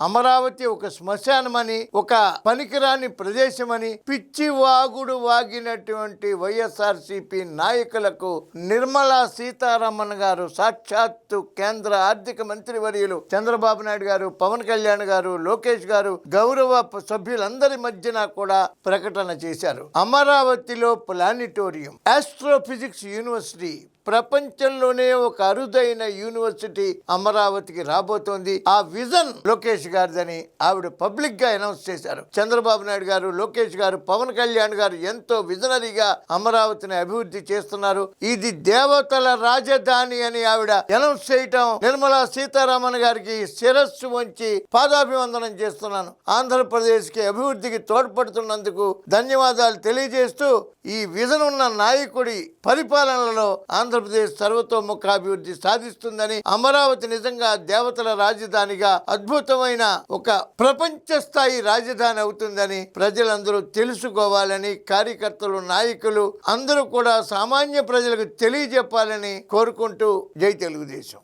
అమరావతి ఒక శ్మశానమని, ఒక పనికిరాని ప్రదేశమని పిచ్చి వాగుడు వాగినటువంటి వైఎస్ఆర్సీపీ నాయకులకు నిర్మలా సీతారామన్ గారు, సాక్షాత్తు కేంద్ర ఆర్థిక మంత్రి వర్యులు చంద్రబాబు నాయుడు గారు, పవన్ కళ్యాణ్ గారు, లోకేష్ గారు గౌరవ సభ్యులందరి మధ్యన కూడా ప్రకటన చేశారు. అమరావతిలో ప్లానిటోరియం, ఆస్ట్రోఫిజిక్స్ యూనివర్సిటీ, ప్రపంచంలోనే ఒక అరుదైన యూనివర్సిటీ అమరావతికి రాబోతోంది. ఆ విజన్ లోకేష్ గారిదని ఆవిడ పబ్లిక్ గా అనౌన్స్ చేశారు. చంద్రబాబు నాయుడు గారు, లోకేష్ గారు, పవన్ కళ్యాణ్ గారు ఎంతో విజనరీగా అమరావతిని అభివృద్ధి చేస్తున్నారు. ఇది దేవతల రాజధాని అని ఆవిడ అనౌన్స్ చేయటం, నిర్మలా సీతారామన్ గారికి శిరస్సు వంచి పాదాభివందనం చేస్తున్నాను. ఆంధ్రప్రదేశ్ కి అభివృద్ధికి తోడ్పడుతున్నందుకు ధన్యవాదాలు తెలియజేస్తూ, ఈ విజన్ ఉన్న నాయకుడి పరిపాలనలో ఆంధ్రప్రదేశ్ సర్వతోముఖాభివృద్ధి సాధిస్తుందని, అమరావతి నిజంగా దేవతల రాజధానిగా అద్భుతమైన ఒక ప్రపంచ స్థాయి రాజధాని అవుతుందని ప్రజలందరూ తెలుసుకోవాలని, కార్యకర్తలు, నాయకులు అందరూ కూడా సామాన్య ప్రజలకు తెలియజెప్పాలని కోరుకుంటూ జై తెలుగుదేశం.